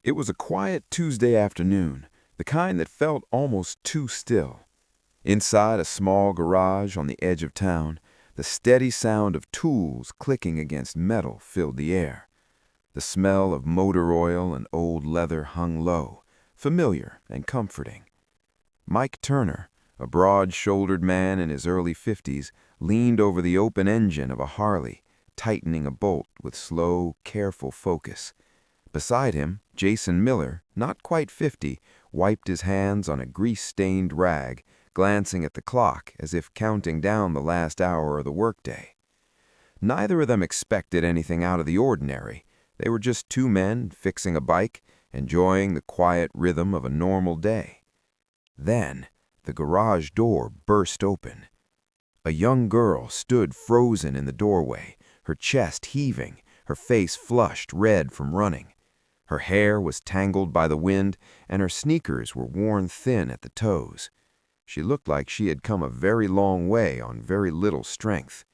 It was a quiet Tuesday afternoon, the kind that felt almost too still. Inside a small garage on the edge of town, the steady sound of tools clicking against metal filled the air. The smell of motor oil and old leather hung low, familiar and comforting. Mike Turner, a broad-shouldered man in his early 50s, leaned over the open engine of a Harley, tightening a bolt with slow, careful focus. Beside him, Jason Miller, not quite 50, wiped his hands on a grease-stained rag, glancing at the clock as if counting down the last hour of the workday. Neither of them expected anything out of the ordinary. They were just two men fixing a bike, enjoying the quiet rhythm of a normal day. Then, the garage door burst open. A young girl stood frozen in the doorway, her chest heaving, her face flushed red from running. Her hair was tangled by the wind, and her sneakers were worn thin at the toes. She looked like she had come a very long way on very little strength.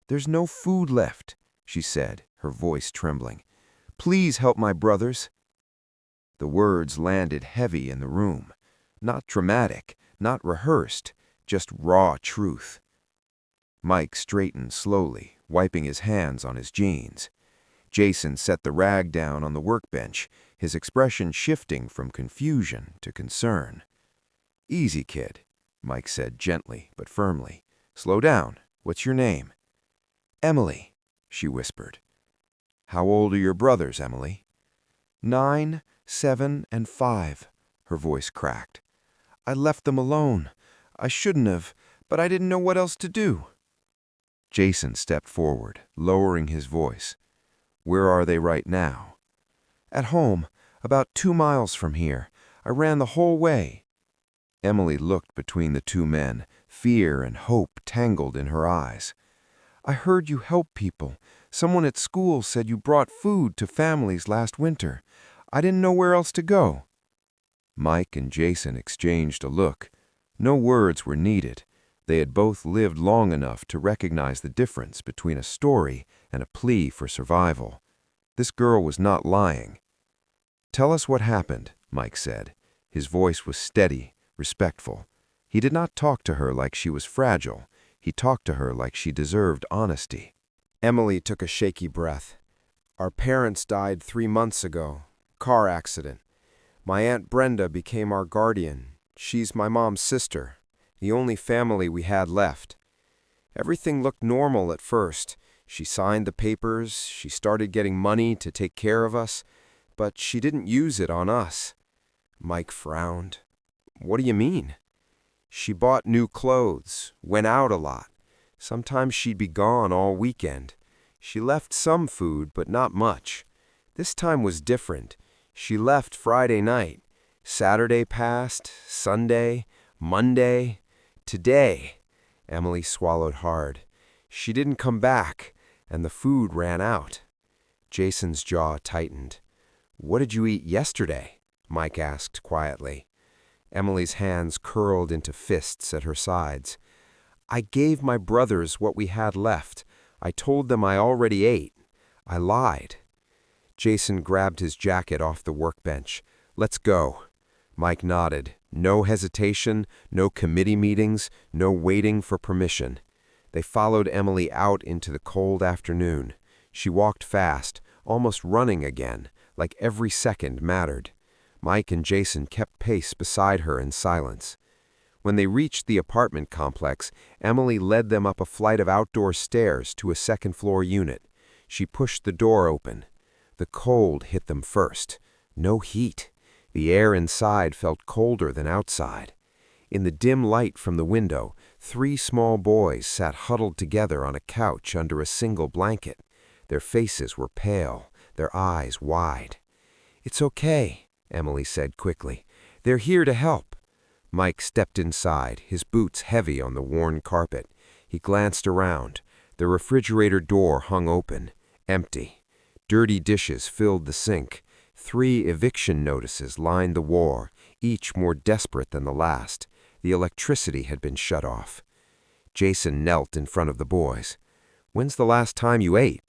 "There's no food left," she said, her voice trembling. "Please help my brothers." The words landed heavy in the room. Not dramatic, not rehearsed, just raw truth. Mike straightened slowly, wiping his hands on his jeans. Jason set the rag down on the workbench, his expression shifting from confusion to concern. "Easy, kid," Mike said gently but firmly. "Slow down. What's your name?" "Emily," she whispered. "How old are your brothers, Emily?" 9, 7, and 5, her voice cracked. "I left them alone. I shouldn't have, but I didn't know what else to do." Jason stepped forward, lowering his voice. "Where are they right now?" "At home, about 2 miles from here. I ran the whole way." Emily looked between the two men, fear and hope tangled in her eyes. "I heard you help people. Someone at school said you brought food to families last winter. I didn't know where else to go." Mike and Jason exchanged a look. No words were needed. They had both lived long enough to recognize the difference between a story and a plea for survival. This girl was not lying. "Tell us what happened," Mike said. His voice was steady, respectful. He did not talk to her like she was fragile. He talked to her like she deserved honesty. Emily took a shaky breath. "Our parents died 3 months ago. Car accident. My Aunt Brenda became our guardian. She's my mom's sister, the only family we had left. Everything looked normal at first. She signed the papers, she started getting money to take care of us, but she didn't use it on us." Mike frowned. "What do you mean?" "She bought new clothes, went out a lot. Sometimes she'd be gone all weekend. She left some food, but not much. This time was different. She left Friday night. Saturday passed, Sunday, Monday. Today," Emily swallowed hard, "she didn't come back, and the food ran out." Jason's jaw tightened. "What did you eat yesterday?" Mike asked quietly. Emily's hands curled into fists at her sides. "I gave my brothers what we had left. I told them I already ate. I lied." Jason grabbed his jacket off the workbench. "Let's go." Mike nodded. No hesitation, no committee meetings, no waiting for permission. They followed Emily out into the cold afternoon. She walked fast, almost running again, like every second mattered. Mike and Jason kept pace beside her in silence. When they reached the apartment complex, Emily led them up a flight of outdoor stairs to a second-floor unit. She pushed the door open. The cold hit them first. No heat. The air inside felt colder than outside. In the dim light from the window, 3 small boys sat huddled together on a couch under a single blanket. Their faces were pale, their eyes wide. "It's okay," Emily said quickly. "They're here to help." Mike stepped inside, his boots heavy on the worn carpet. He glanced around. The refrigerator door hung open, empty. Dirty dishes filled the sink. 3 eviction notices lined the wall, each more desperate than the last. The electricity had been shut off. Jason knelt in front of the boys. "When's the last time you ate?"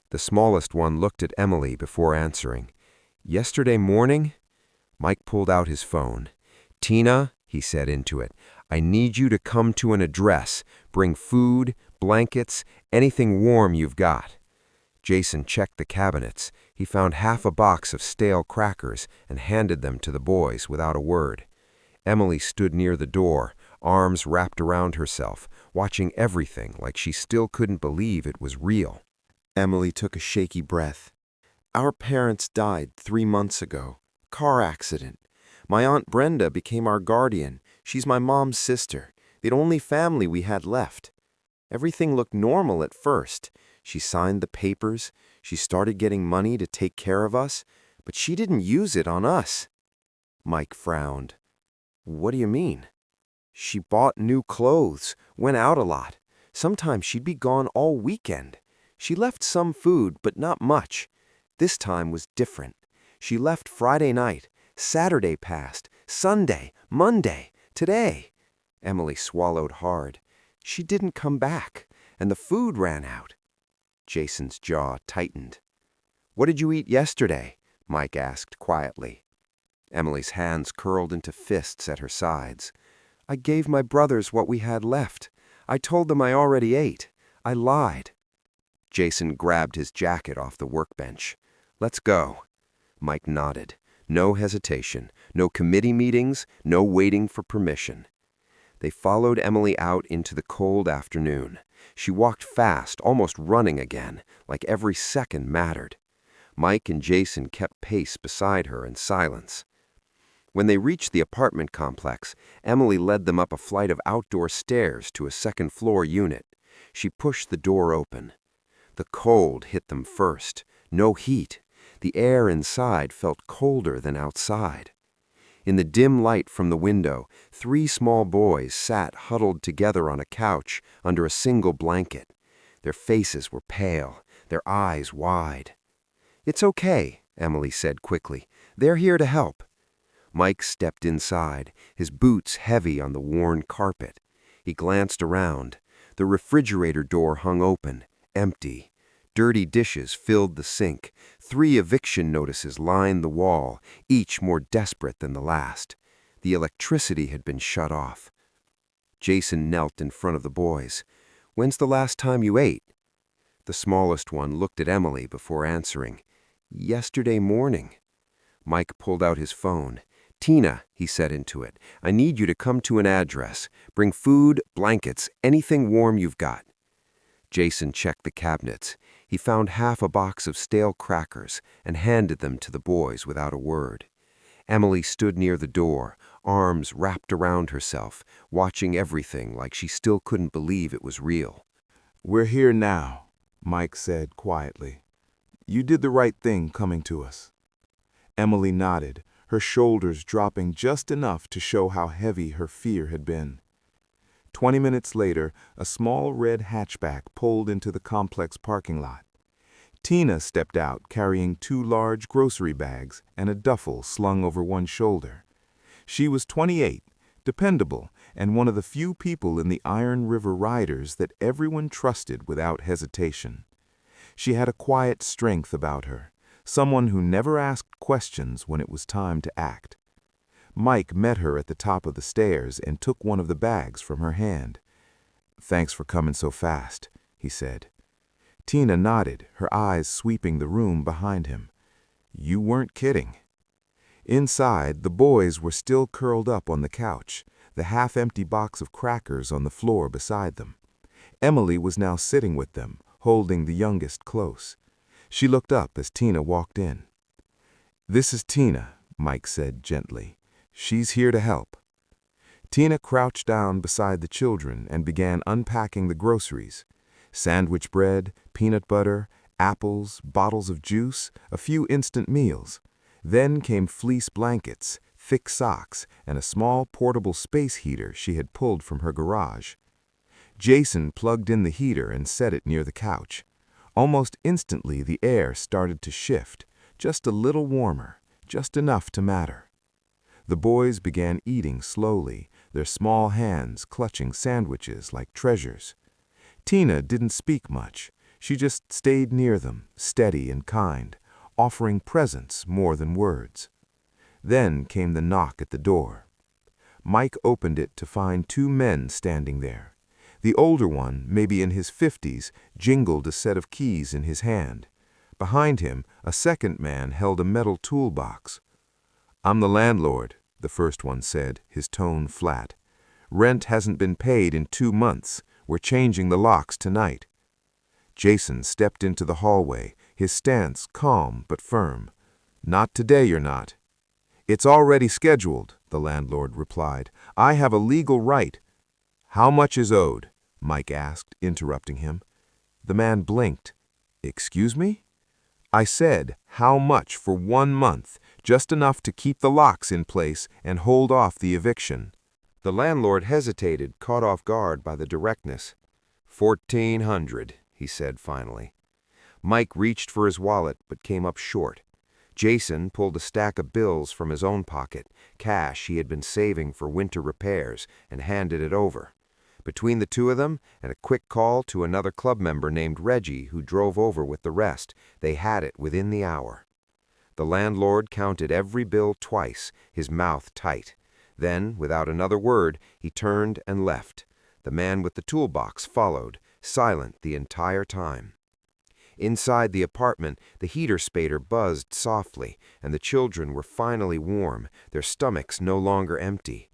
The smallest one looked at Emily before answering. Yesterday morning? Mike pulled out his phone. "Tina," he said into it, "I need you to come to an address. Bring food, blankets, anything warm you've got." Jason checked the cabinets. He found half a box of stale crackers and handed them to the boys without a word. Emily stood near the door, arms wrapped around herself, watching everything like she still couldn't believe it was real. Emily took a shaky breath. Our parents died 3 months ago. Car accident. My Aunt Brenda became our guardian. She's my mom's sister, the only family we had left. Everything looked normal at first. She signed the papers. She started getting money to take care of us, but she didn't use it on us. Mike frowned. What do you mean? She bought new clothes, went out a lot. Sometimes she'd be gone all weekend. She left some food, but not much. This time was different. She left Friday night. Saturday passed. Sunday, Monday, today. Emily swallowed hard. She didn't come back, and the food ran out. Jason's jaw tightened. "What did you eat yesterday?" Mike asked quietly. Emily's hands curled into fists at her sides. "I gave my brothers what we had left. I told them I already ate. I lied." Jason grabbed his jacket off the workbench. "Let's go." Mike nodded. No hesitation, no committee meetings, no waiting for permission. They followed Emily out into the cold afternoon. She walked fast, almost running again, like every second mattered. Mike and Jason kept pace beside her in silence. When they reached the apartment complex, Emily led them up a flight of outdoor stairs to a second-floor unit. She pushed the door open. The cold hit them first. No heat. The air inside felt colder than outside. In the dim light from the window, 3 small boys sat huddled together on a couch under a single blanket. Their faces were pale, their eyes wide. "It's okay," Emily said quickly. "They're here to help." Mike stepped inside, his boots heavy on the worn carpet. He glanced around. The refrigerator door hung open, empty. Dirty dishes filled the sink. 3 eviction notices lined the wall, each more desperate than the last. The electricity had been shut off. Jason knelt in front of the boys. "When's the last time you ate?" The smallest one looked at Emily before answering. "Yesterday morning." Mike pulled out his phone. "Tina," he said into it, "I need you to come to an address. Bring food, blankets, anything warm you've got." Jason checked the cabinets. He found half a box of stale crackers and handed them to the boys without a word. Emily stood near the door, arms wrapped around herself, watching everything like she still couldn't believe it was real. "We're here now," Mike said quietly. "You did the right thing coming to us." Emily nodded, her shoulders dropping just enough to show how heavy her fear had been. 20 minutes later, a small red hatchback pulled into the complex parking lot. Tina stepped out carrying 2 large grocery bags and a duffel slung over one shoulder. She was 28, dependable, and one of the few people in the Iron River Riders that everyone trusted without hesitation. She had a quiet strength about her, someone who never asked questions when it was time to act. Mike met her at the top of the stairs and took one of the bags from her hand. "Thanks for coming so fast," he said. Tina nodded, her eyes sweeping the room behind him. "You weren't kidding." Inside, the boys were still curled up on the couch, the half-empty box of crackers on the floor beside them. Emily was now sitting with them, holding the youngest close. She looked up as Tina walked in. "This is Tina," Mike said gently. "She's here to help." Tina crouched down beside the children and began unpacking the groceries. Sandwich bread, peanut butter, apples, bottles of juice, a few instant meals. Then came fleece blankets, thick socks, and a small portable space heater she had pulled from her garage. Jason plugged in the heater and set it near the couch. Almost instantly the air started to shift, just a little warmer, just enough to matter. The boys began eating slowly, their small hands clutching sandwiches like treasures. Tina didn't speak much. She just stayed near them, steady and kind, offering presents more than words. Then came the knock at the door. Mike opened it to find two men standing there. The older one, maybe in his 50s, jingled a set of keys in his hand. Behind him, a second man held a metal toolbox. "I'm the landlord," the first one said, his tone flat. "Rent hasn't been paid in 2 months. We're changing the locks tonight." Jason stepped into the hallway, his stance calm but firm. "Not today, you're not." "It's already scheduled," the landlord replied. "I have a legal right." "How much is owed?" Mike asked, interrupting him. The man blinked. "Excuse me?" "I said, how much for 1 month, just enough to keep the locks in place and hold off the eviction." The landlord hesitated, caught off guard by the directness. 1,400, he said finally. Mike reached for his wallet but came up short. Jason pulled a stack of bills from his own pocket, cash he had been saving for winter repairs, and handed it over. Between the two of them, and a quick call to another club member named Reggie who drove over with the rest, they had it within the hour. The landlord counted every bill twice, his mouth tight. Then, without another word, he turned and left. The man with the toolbox followed, silent the entire time. Inside the apartment, the heater spader buzzed softly, and the children were finally warm, their stomachs no longer empty.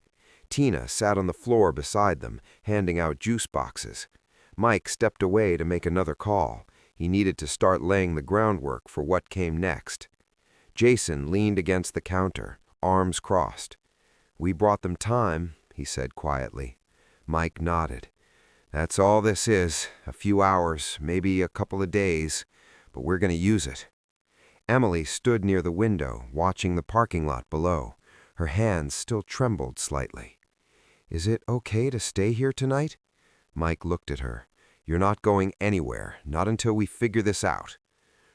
Tina sat on the floor beside them, handing out juice boxes. Mike stepped away to make another call. He needed to start laying the groundwork for what came next. Jason leaned against the counter, arms crossed. "We brought them time," he said quietly. Mike nodded. "That's all this is, a few hours, maybe a couple of days, but we're going to use it." Emily stood near the window, watching the parking lot below. Her hands still trembled slightly. "Is it okay to stay here tonight?" Mike looked at her. "You're not going anywhere, not until we figure this out."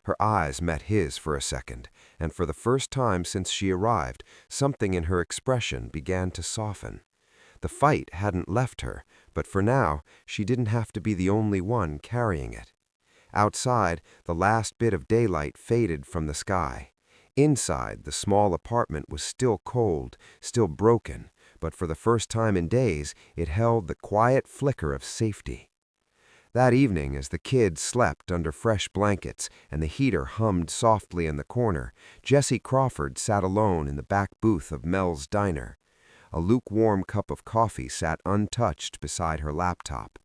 Her eyes met his for a second, and for the first time since she arrived, something in her expression began to soften. The fight hadn't left her, but for now, she didn't have to be the only one carrying it. Outside, the last bit of daylight faded from the sky. Inside, the small apartment was still cold, still broken, but for the first time in days, it held the quiet flicker of safety. That evening, as the kids slept under fresh blankets and the heater hummed softly in the corner, Jessie Crawford sat alone in the back booth of Mel's diner. A lukewarm cup of coffee sat untouched beside her laptop.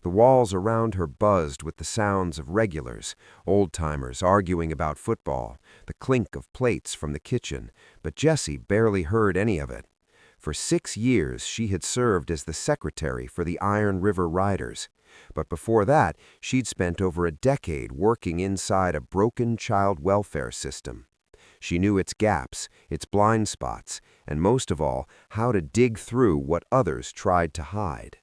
The walls around her buzzed with the sounds of regulars, old-timers arguing about football, the clink of plates from the kitchen, but Jessie barely heard any of it. For 6 years, she had served as the secretary for the Iron River Riders. But before that, she'd spent over a decade working inside a broken child welfare system. She knew its gaps, its blind spots, and most of all, how to dig through what others tried to hide.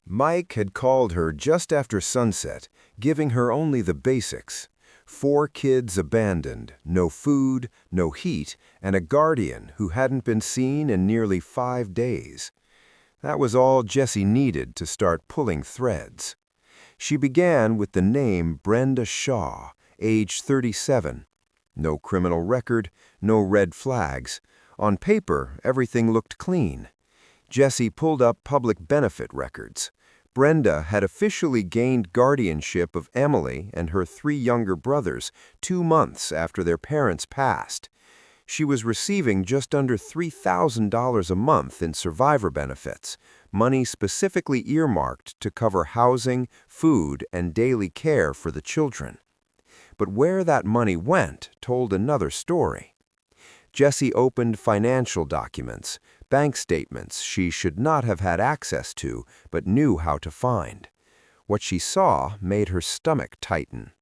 Mike had called her just after sunset, giving her only the basics. 4 kids abandoned, no food, no heat, and a guardian who hadn't been seen in nearly 5 days. That was all Jessie needed to start pulling threads. She began with the name Brenda Shaw, age 37. No criminal record, no red flags. On paper, everything looked clean. Jessie pulled up public benefit records. Brenda had officially gained guardianship of Emily and her 3 younger brothers 2 months after their parents passed. She was receiving just under $3,000 a month in survivor benefits, money specifically earmarked to cover housing, food, and daily care for the children. But where that money went told another story. Jessie opened financial documents, bank statements she should not have had access to but knew how to find. What she saw made her stomach tighten.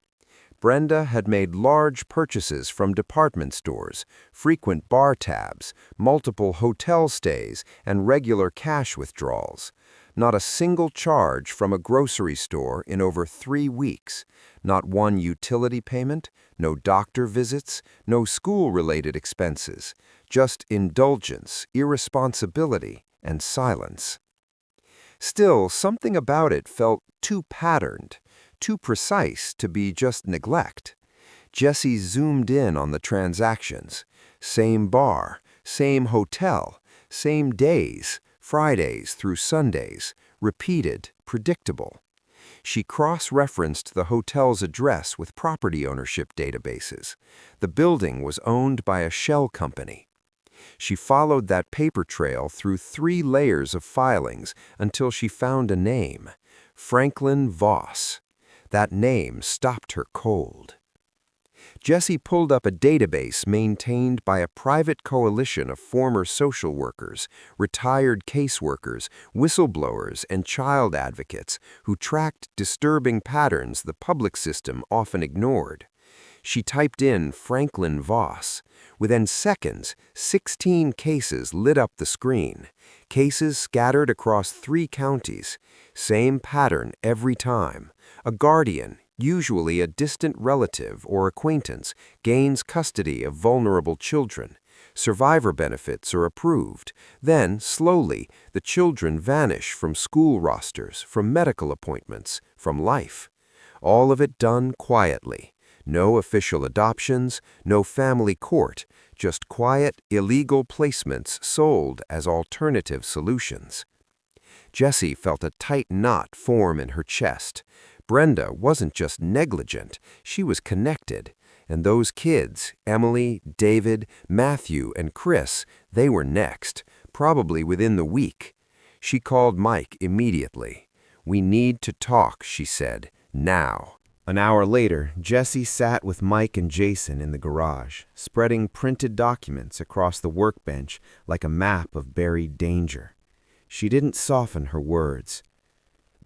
Brenda had made large purchases from department stores, frequent bar tabs, multiple hotel stays, and regular cash withdrawals. Not a single charge from a grocery store in over 3 weeks. Not one utility payment, no doctor visits, no school-related expenses. Just indulgence, irresponsibility, and silence. Still, something about it felt too patterned, too precise to be just neglect. Jesse zoomed in on the transactions. Same bar, same hotel, same days, Fridays through Sundays, repeated, predictable. She cross-referenced the hotel's address with property ownership databases. The building was owned by a shell company. She followed that paper trail through 3 layers of filings until she found a name, Franklin Voss. That name stopped her cold. Jesse pulled up a database maintained by a private coalition of former social workers, retired caseworkers, whistleblowers, and child advocates who tracked disturbing patterns the public system often ignored. She typed in Franklin Voss. Within seconds, 16 cases lit up the screen. Cases scattered across 3 counties. Same pattern every time. A guardian, usually a distant relative or acquaintance, gains custody of vulnerable children. Survivor benefits are approved. Then, slowly, the children vanish from school rosters, from medical appointments, from life. All of it done quietly. No official adoptions, no family court, just quiet, illegal placements sold as alternative solutions. Jesse felt a tight knot form in her chest. Brenda wasn't just negligent, she was connected. And those kids, Emily, David, Matthew, and Chris, they were next, probably within the week. She called Mike immediately. "We need to talk," she said, "now." An hour later, Jesse sat with Mike and Jason in the garage, spreading printed documents across the workbench like a map of buried danger. She didn't soften her words.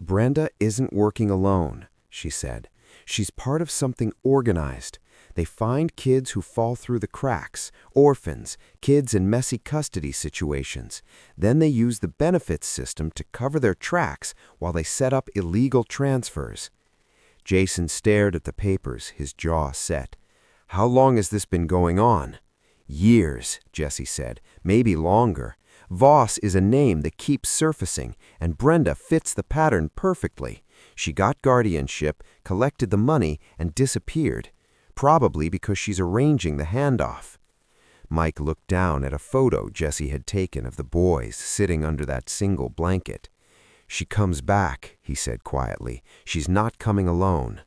"Brenda isn't working alone," she said. "She's part of something organized. They find kids who fall through the cracks, orphans, kids in messy custody situations. Then they use the benefits system to cover their tracks while they set up illegal transfers." Jason stared at the papers, his jaw set. "How long has this been going on?" "Years," Jesse said, "maybe longer. Voss is a name that keeps surfacing, and Brenda fits the pattern perfectly. She got guardianship, collected the money, and disappeared. Probably because she's arranging the handoff." Mike looked down at a photo Jesse had taken of the boys sitting under that single blanket. "She comes back," he said quietly. "She's not coming alone."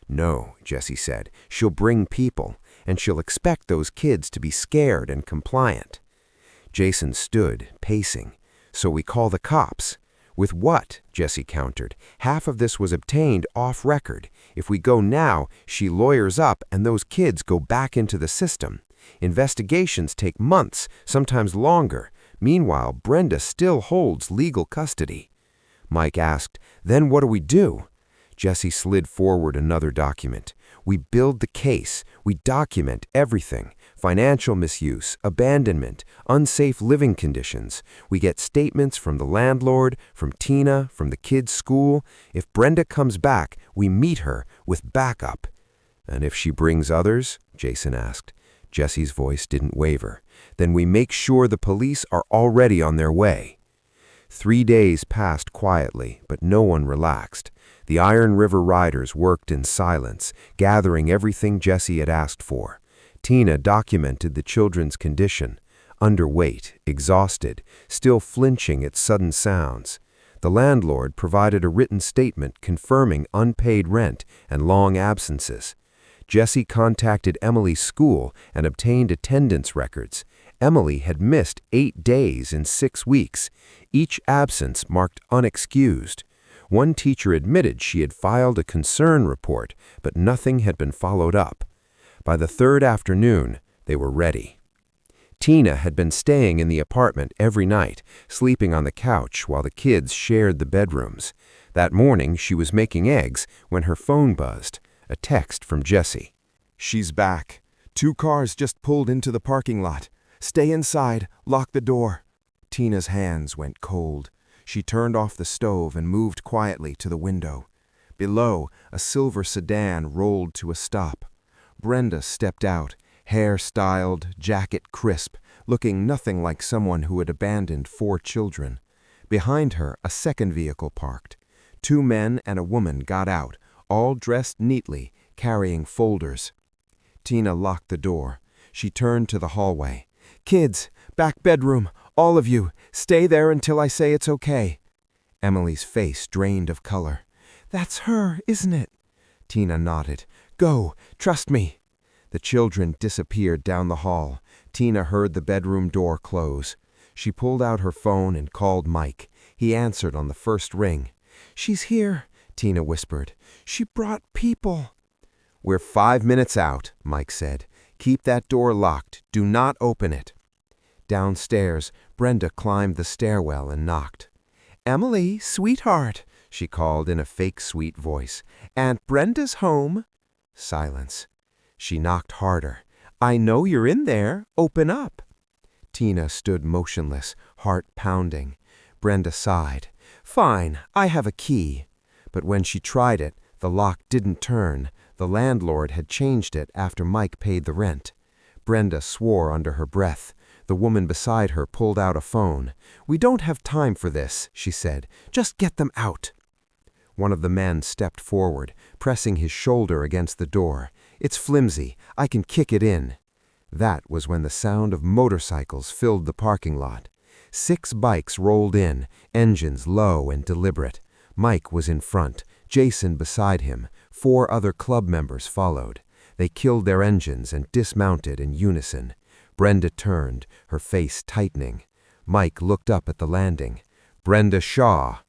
"No," Jesse said. "She'll bring people, and she'll expect those kids to be scared and compliant." Jason stood, pacing. "So we call the cops." "With what?" Jesse countered. "Half of this was obtained off record. If we go now, she lawyers up and those kids go back into the system. Investigations take months, sometimes longer. Meanwhile, Brenda still holds legal custody." Mike asked, "Then what do we do?" Jesse slid forward another document. "We build the case. We document everything. Financial misuse, abandonment, unsafe living conditions. We get statements from the landlord, from Tina, from the kids' school. If Brenda comes back, we meet her with backup." "And if she brings others?" Jason asked. Jesse's voice didn't waver. "Then we make sure the police are already on their way." 3 days passed quietly, but no one relaxed. The Iron River Riders worked in silence, gathering everything Jesse had asked for. Tina documented the children's condition: underweight, exhausted, still flinching at sudden sounds. The landlord provided a written statement confirming unpaid rent and long absences. Jesse contacted Emily's school and obtained attendance records. Emily had missed 8 days in 6 weeks. Each absence marked unexcused. One teacher admitted she had filed a concern report, but nothing had been followed up. By the 3rd afternoon, they were ready. Tina had been staying in the apartment every night, sleeping on the couch while the kids shared the bedrooms. That morning, she was making eggs when her phone buzzed. A text from Jesse. "She's back. 2 cars just pulled into the parking lot. Stay inside, lock the door." Tina's hands went cold. She turned off the stove and moved quietly to the window. Below, a silver sedan rolled to a stop. Brenda stepped out, hair styled, jacket crisp, looking nothing like someone who had abandoned 4 children. Behind her, a second vehicle parked. 2 men and a woman got out, all dressed neatly, carrying folders. Tina locked the door. She turned to the hallway. "Kids, back bedroom, all of you, stay there until I say it's okay." Emily's face drained of color. "That's her, isn't it?" Tina nodded. "Go, trust me." The children disappeared down the hall. Tina heard the bedroom door close. She pulled out her phone and called Mike. He answered on the first ring. "She's here," Tina whispered. "She brought people." "We're 5 minutes out," Mike said. "Keep that door locked. Do not open it." Downstairs, Brenda climbed the stairwell and knocked. "Emily, sweetheart," she called in a fake sweet voice. "Aunt Brenda's home." Silence. She knocked harder. "I know you're in there. Open up." Tina stood motionless, heart pounding. Brenda sighed. "Fine, I have a key." But when she tried it, the lock didn't turn. The landlord had changed it after Mike paid the rent. Brenda swore under her breath. The woman beside her pulled out a phone. "We don't have time for this," she said. "Just get them out." One of the men stepped forward, pressing his shoulder against the door. "It's flimsy. I can kick it in." That was when the sound of motorcycles filled the parking lot. 6 bikes rolled in, engines low and deliberate. Mike was in front, Jason beside him. 4 other club members followed. They killed their engines and dismounted in unison. Brenda turned, her face tightening. Mike looked up at the landing. "Brenda Shaw."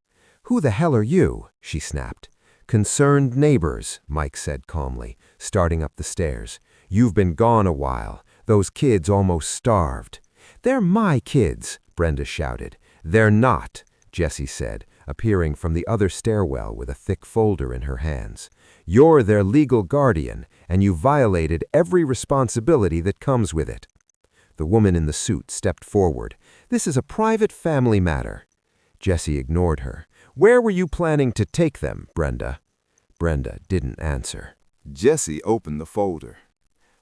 "Who the hell are you?" she snapped. "Concerned neighbors," Mike said calmly, starting up the stairs. "You've been gone a while. Those kids almost starved." "They're my kids," Brenda shouted. "They're not," Jessie said, appearing from the other stairwell with a thick folder in her hands. "You're their legal guardian, and you violated every responsibility that comes with it." The woman in the suit stepped forward. "This is a private family matter." Jessie ignored her. "Where were you planning to take them, Brenda?" Brenda didn't answer. Jessie opened the folder.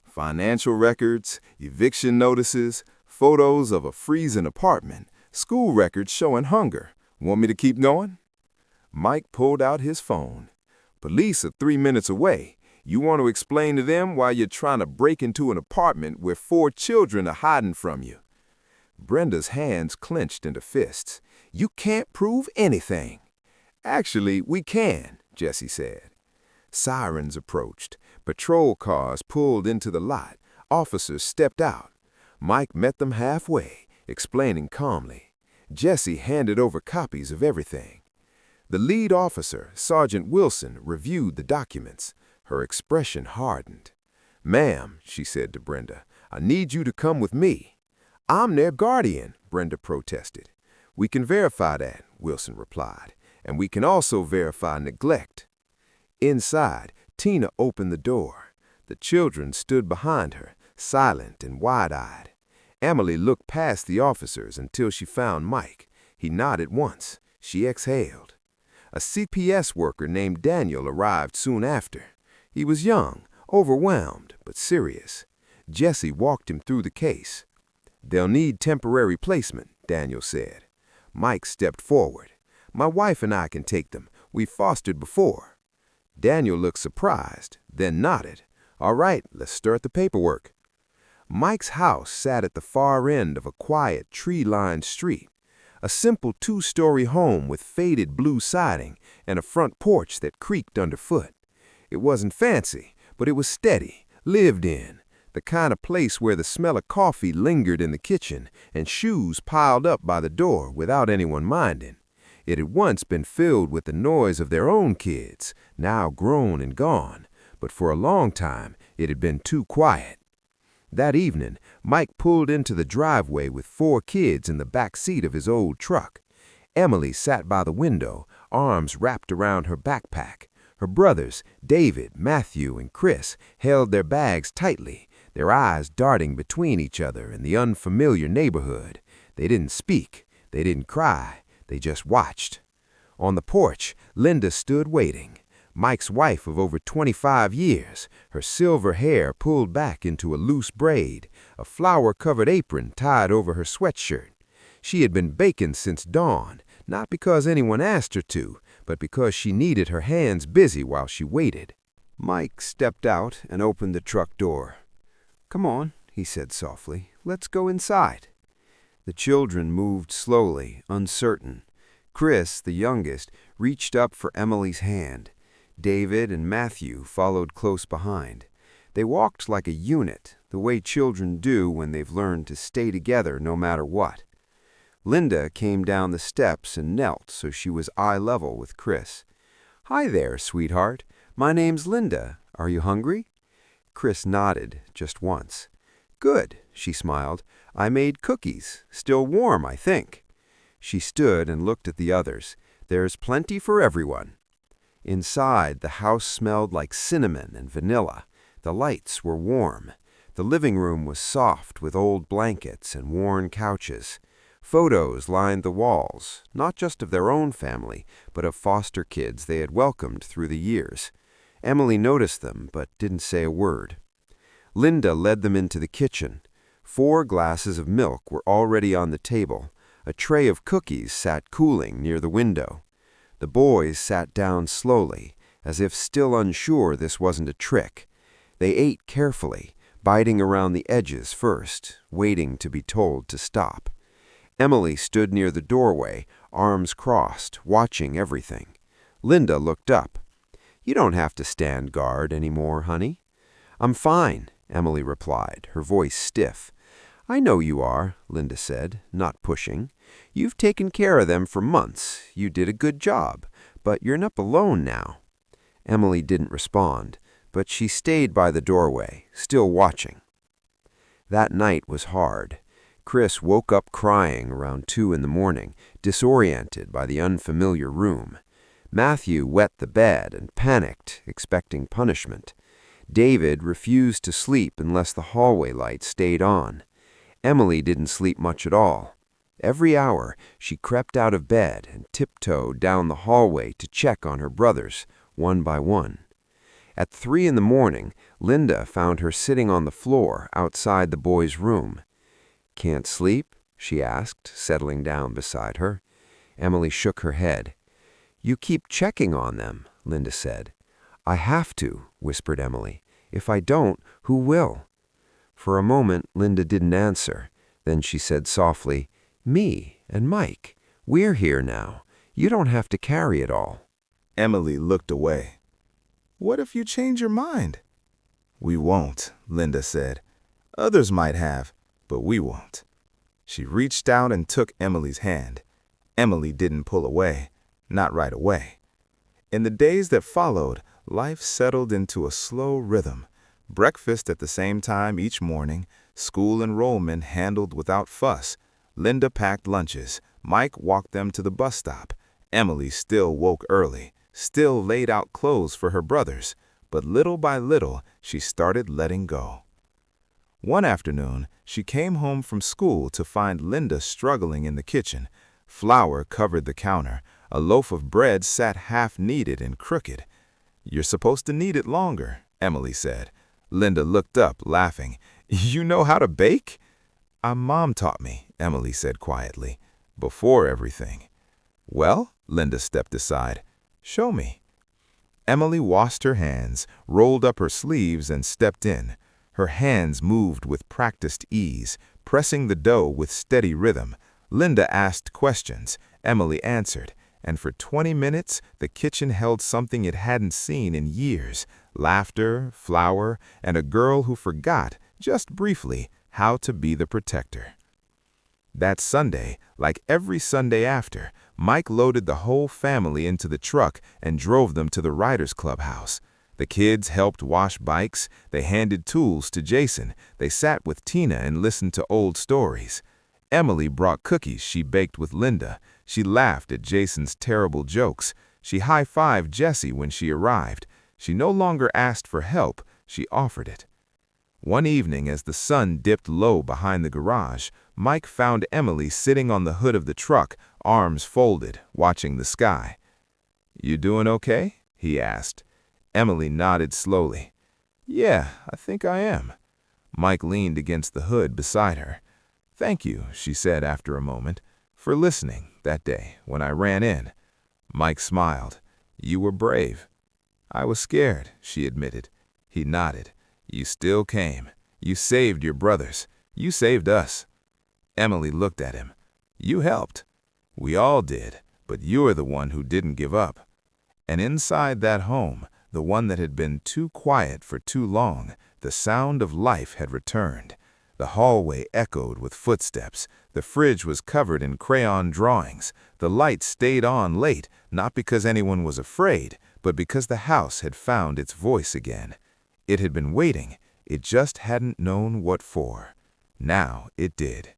Financial records, eviction notices, photos of a freezing apartment, school records showing hunger. Want me to keep going? Mike pulled out his phone. "Police are 3 minutes away. You want to explain to them why you're trying to break into an apartment where 4 children are hiding from you." Brenda's hands clenched into fists. "You can't prove anything." "Actually, we can," Jessie said. Sirens approached. Patrol cars pulled into the lot. Officers stepped out. Mike met them halfway, explaining calmly. Jessie handed over copies of everything. The lead officer, Sergeant Wilson, reviewed the documents. Her expression hardened. "Ma'am," she said to Brenda, "I need you to come with me." "I'm their guardian," Brenda protested. "We can verify that," Wilson replied, "and we can also verify neglect." Inside, Tina opened the door. The children stood behind her, silent and wide-eyed. Emily looked past the officers until she found Mike. He nodded once. She exhaled. A CPS worker named Daniel arrived soon after. He was young, overwhelmed, but serious. Jessie walked him through the case. "They'll need temporary placement," Daniel said. Mike stepped forward. "My wife and I can take them. We've fostered before." Daniel looked surprised, then nodded. "All right, let's start the paperwork." Mike's house sat at the far end of a quiet, tree-lined street. A simple 2-story home with faded blue siding and a front porch that creaked underfoot. It wasn't fancy, but it was steady, lived in, the kind of place where the smell of coffee lingered in the kitchen and shoes piled up by the door without anyone minding. It had once been filled with the noise of their own kids, now grown and gone, but for a long time it had been too quiet. That evening, Mike pulled into the driveway with 4 kids in the back seat of his old truck. Emily sat by the window, arms wrapped around her backpack. Her brothers, David, Matthew, and Chris, held their bags tightly, their eyes darting between each other in the unfamiliar neighborhood. They didn't speak. They didn't cry. They just watched. On the porch, Linda stood waiting. Mike's wife of over 25 years, her silver hair pulled back into a loose braid, a flower-covered apron tied over her sweatshirt. She had been baking since dawn, not because anyone asked her to, but because she needed her hands busy while she waited. Mike stepped out and opened the truck door. "Come on," he said softly. "Let's go inside." The children moved slowly, uncertain. Chris, the youngest, reached up for Emily's hand. David and Matthew followed close behind. They walked like a unit, the way children do when they've learned to stay together no matter what. Linda came down the steps and knelt so she was eye level with Chris. "Hi there, sweetheart. My name's Linda. Are you hungry?" Chris nodded just once. "Good," she smiled. "I made cookies. Still warm, I think." She stood and looked at the others. "There's plenty for everyone." Inside, the house smelled like cinnamon and vanilla. The lights were warm. The living room was soft with old blankets and worn couches. Photos lined the walls, not just of their own family, but of foster kids they had welcomed through the years. Emily noticed them, but didn't say a word. Linda led them into the kitchen. 4 glasses of milk were already on the table. A tray of cookies sat cooling near the window. The boys sat down slowly, as if still unsure this wasn't a trick. They ate carefully, biting around the edges first, waiting to be told to stop. Emily stood near the doorway, arms crossed, watching everything. Linda looked up. "You don't have to stand guard anymore, honey." "I'm fine," Emily replied, her voice stiff. "I know you are," Linda said, not pushing. "You've taken care of them for months. You did a good job, but you're not alone now." Emily didn't respond, but she stayed by the doorway, still watching. That night was hard. Chris woke up crying around 2 in the morning, disoriented by the unfamiliar room. Matthew wet the bed and panicked, expecting punishment. David refused to sleep unless the hallway light stayed on. Emily didn't sleep much at all. Every hour, she crept out of bed and tiptoed down the hallway to check on her brothers, one by one. At 3 in the morning, Linda found her sitting on the floor outside the boys' room. "Can't sleep?" she asked, settling down beside her. Emily shook her head. "You keep checking on them," Linda said. "I have to," whispered Emily. "If I don't, who will?" For a moment, Linda didn't answer. Then she said softly, "Me and Mike. We're here now. You don't have to carry it all." Emily looked away. "What if you change your mind?" "We won't," Linda said. "Others might have, but we won't." She reached out and took Emily's hand. Emily didn't pull away, not right away. In the days that followed, life settled into a slow rhythm. Breakfast at the same time each morning, school enrollment handled without fuss. Linda packed lunches. Mike walked them to the bus stop. Emily still woke early, still laid out clothes for her brothers. But little by little, she started letting go. One afternoon, she came home from school to find Linda struggling in the kitchen. Flour covered the counter. A loaf of bread sat half-kneaded and crooked. "You're supposed to knead it longer," Emily said. Linda looked up, laughing. "You know how to bake?" Mom taught me," Emily said quietly, "before everything." "Well," Linda stepped aside, "show me." Emily washed her hands, rolled up her sleeves, and stepped in. Her hands moved with practiced ease, pressing the dough with steady rhythm. Linda asked questions. Emily answered. And for 20 minutes, the kitchen held something it hadn't seen in years: laughter, flour, and a girl who forgot, just briefly, how to be the protector. That Sunday, like every Sunday after, Mike loaded the whole family into the truck and drove them to the Riders Clubhouse. The kids helped wash bikes. They handed tools to Jason. They sat with Tina and listened to old stories. Emily brought cookies she baked with Linda. She laughed at Jason's terrible jokes. She high-fived Jessie when she arrived. She no longer asked for help. She offered it. One evening, as the sun dipped low behind the garage, Mike found Emily sitting on the hood of the truck, arms folded, watching the sky. "You doing okay?" he asked. Emily nodded slowly. "Yeah, I think I am." Mike leaned against the hood beside her. "Thank you," she said after a moment, "for listening that day when I ran in." Mike smiled. "You were brave." "I was scared," she admitted. He nodded. "You still came. You saved your brothers. You saved us. Emily looked at him. You helped. We all did, but you're the one who didn't give up. And inside that home, the one that had been too quiet for too long, the sound of life had returned. The hallway echoed with footsteps. The fridge was covered in crayon drawings. The light stayed on late, not because anyone was afraid, but because the house had found its voice again. It had been waiting. It just hadn't known what for. Now it did.